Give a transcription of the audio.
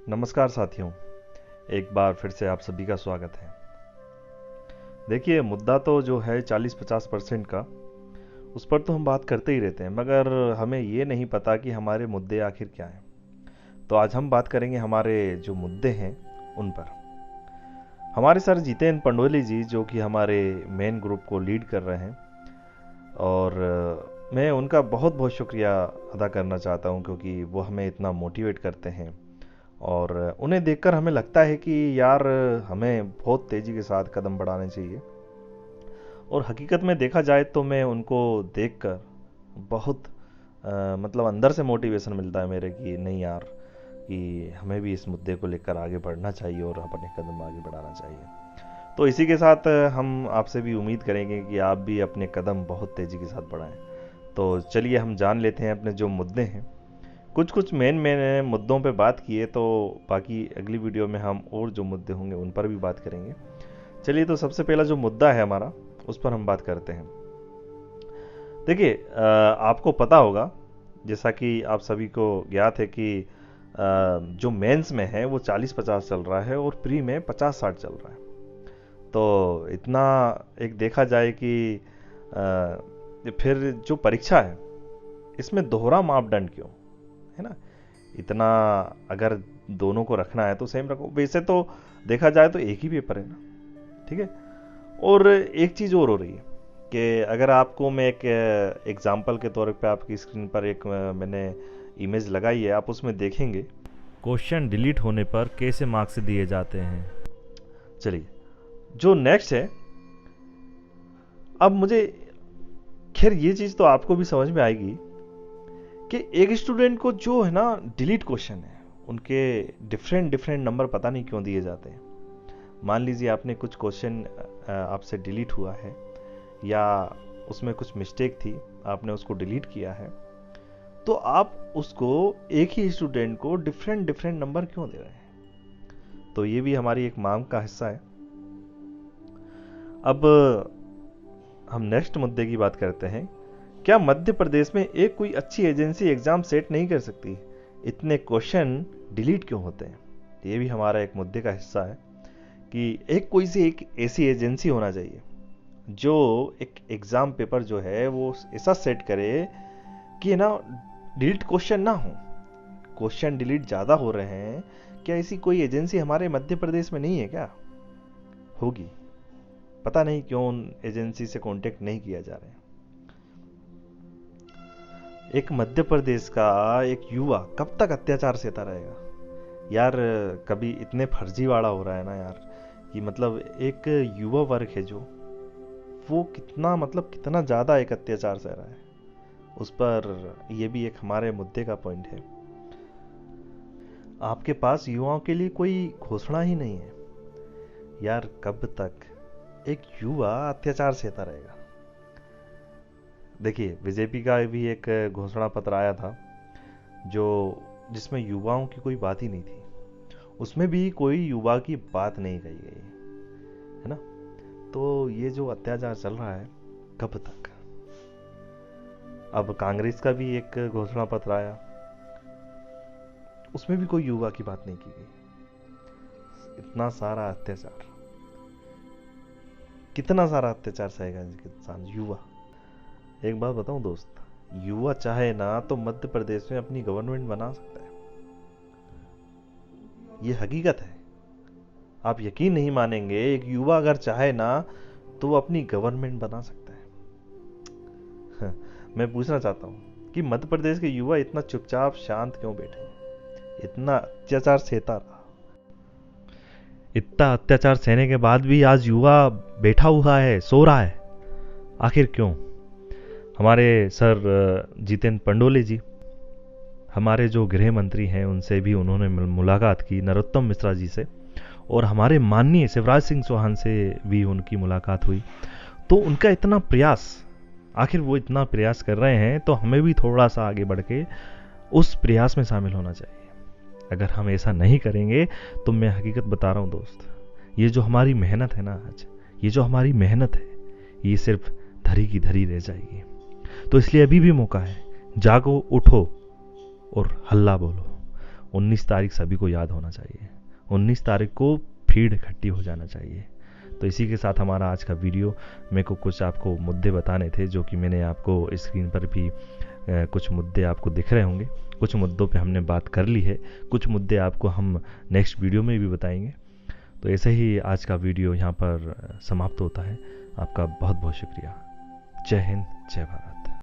नमस्कार साथियों, एक बार फिर से आप सभी का स्वागत है। देखिए, मुद्दा तो जो है 40-50% का, उस पर तो हम बात करते ही रहते हैं, मगर हमें ये नहीं पता कि हमारे मुद्दे आखिर क्या हैं। तो आज हम बात करेंगे हमारे जो मुद्दे हैं उन पर। हमारे सर जितेंद्र पंडोली जी, जो कि हमारे मेन ग्रुप को लीड कर रहे हैं, और मैं उनका बहुत बहुत शुक्रिया अदा करना चाहता हूँ, क्योंकि वो हमें इतना मोटिवेट करते हैं और उन्हें देखकर हमें लगता है कि यार, हमें बहुत तेज़ी के साथ कदम बढ़ाने चाहिए। और हकीकत में देखा जाए तो मैं उनको देखकर बहुत मतलब अंदर से मोटिवेशन मिलता है मेरे कि नहीं यार, कि हमें भी इस मुद्दे को लेकर आगे बढ़ना चाहिए और अपने कदम आगे बढ़ाना चाहिए। तो इसी के साथ हम आपसे भी उम्मीद करेंगे कि आप भी अपने कदम बहुत तेज़ी के साथ बढ़ाएं। तो चलिए हम जान लेते हैं अपने जो मुद्दे हैं। कुछ कुछ मेन मेन मुद्दों पे बात किए, तो बाकी अगली वीडियो में हम और जो मुद्दे होंगे उन पर भी बात करेंगे। चलिए, तो सबसे पहला जो मुद्दा है हमारा, उस पर हम बात करते हैं। देखिए, आपको पता होगा, जैसा कि आप सभी को ज्ञात है कि जो मेंस में है वो 40-50 चल रहा है और प्री में 50-60 चल रहा है। तो इतना एक देखा जाए कि फिर जो परीक्षा है, इसमें दोहरा मापदंड क्यों, है ना? इतना अगर दोनों को रखना है तो सेम रखो। वैसे तो देखा जाए तो एक ही पेपर है ना, ठीक है। और एक चीज़ और हो रही है कि अगर आपको मैं एक एग्जांपल के तौर पे आपकी स्क्रीन पर एक मैंने इमेज लगाई है, आप उसमें देखेंगे क्वेश्चन डिलीट होने पर कैसे मार्क्स दिए जाते हैं। चलिए, जो नेक्स्ट है, अब मुझे खैर ये चीज़ तो आपको भी समझ में आएगी कि एक स्टूडेंट को जो है ना डिलीट क्वेश्चन है, उनके डिफरेंट डिफरेंट नंबर पता नहीं क्यों दिए जाते हैं। मान लीजिए आपने कुछ क्वेश्चन आपसे डिलीट हुआ है, या उसमें कुछ मिस्टेक थी, आपने उसको डिलीट किया है, तो आप उसको एक ही स्टूडेंट को डिफरेंट डिफरेंट नंबर क्यों दे रहे हैं? तो ये भी हमारी एक मांग का हिस्सा है। अब हम नेक्स्ट मुद्दे की बात करते हैं। क्या मध्य प्रदेश में एक कोई अच्छी एजेंसी एग्जाम सेट नहीं कर सकती? इतने क्वेश्चन डिलीट क्यों होते हैं? ये भी हमारा एक मुद्दे का हिस्सा है कि एक कोई सी एक ऐसी एजेंसी होना चाहिए जो एक एग्जाम पेपर जो है वो ऐसा सेट करे कि ना डिलीट क्वेश्चन ना हो। क्वेश्चन डिलीट ज़्यादा हो रहे हैं, क्या ऐसी कोई एजेंसी हमारे मध्य प्रदेश में नहीं है क्या? होगी, पता नहीं क्यों उन एजेंसी से कांटेक्ट नहीं किया जा रहा है। एक मध्य प्रदेश का एक युवा कब तक अत्याचार सहता रहेगा यार? कभी इतने फर्जीवाड़ा हो रहा है ना यार, कि मतलब एक युवा वर्ग है जो, वो कितना मतलब कितना ज़्यादा एक अत्याचार सह रहा है, उस पर ये भी एक हमारे मुद्दे का पॉइंट है। आपके पास युवाओं के लिए कोई घोषणा ही नहीं है यार। कब तक एक युवा अत्याचार सहता रहेगा? देखिए, बीजेपी का भी एक घोषणा पत्र आया था जो, जिसमें युवाओं की कोई बात ही नहीं थी। उसमें भी कोई युवा की बात नहीं कही गई, है ना? तो ये जो अत्याचार चल रहा है, कब तक? अब कांग्रेस का भी एक घोषणा पत्र आया, उसमें भी कोई युवा की बात नहीं की गई। इतना सारा अत्याचार, कितना सारा अत्याचार सहेगा इंसान युवा? एक बात बताऊं दोस्त, युवा चाहे ना तो मध्य प्रदेश में अपनी गवर्नमेंट बना सकता है। ये हकीकत है, आप यकीन नहीं मानेंगे, एक युवा अगर चाहे ना तो वो अपनी गवर्नमेंट बना सकता है। मैं पूछना चाहता हूँ कि मध्य प्रदेश के युवा इतना चुपचाप शांत क्यों बैठे हैं? इतना अत्याचार सहता रहा, इतना अत्याचार सहने के बाद भी आज युवा बैठा हुआ है, सो रहा है, आखिर क्यों? हमारे सर जितेंद्र पंडोली जी, हमारे जो गृह मंत्री हैं, उनसे भी उन्होंने मुलाकात की, नरोत्तम मिश्रा जी से, और हमारे माननीय शिवराज सिंह चौहान से भी उनकी मुलाकात हुई। तो उनका इतना प्रयास, आखिर वो इतना प्रयास कर रहे हैं तो हमें भी थोड़ा सा आगे बढ़ के उस प्रयास में शामिल होना चाहिए। अगर हम ऐसा नहीं करेंगे तो मैं हकीकत बता रहा हूँ दोस्त, ये जो हमारी मेहनत है ना आज, ये जो हमारी मेहनत है, ये सिर्फ धरी की धरी रह जाएगी। तो इसलिए अभी भी मौका है, जागो, उठो और हल्ला बोलो। 19 तारीख सभी को याद होना चाहिए। 19 तारीख को भीड़ इकट्ठी हो जाना चाहिए। तो इसी के साथ हमारा आज का वीडियो, मेरे को कुछ आपको मुद्दे बताने थे जो कि मैंने आपको स्क्रीन पर भी कुछ मुद्दे आपको दिख रहे होंगे। कुछ मुद्दों पे हमने बात कर ली है, कुछ मुद्दे आपको हम नेक्स्ट वीडियो में भी बताएंगे। तो ऐसे ही आज का वीडियो यहाँ पर समाप्त होता है। आपका बहुत बहुत शुक्रिया। जय हिंद, जय भारत।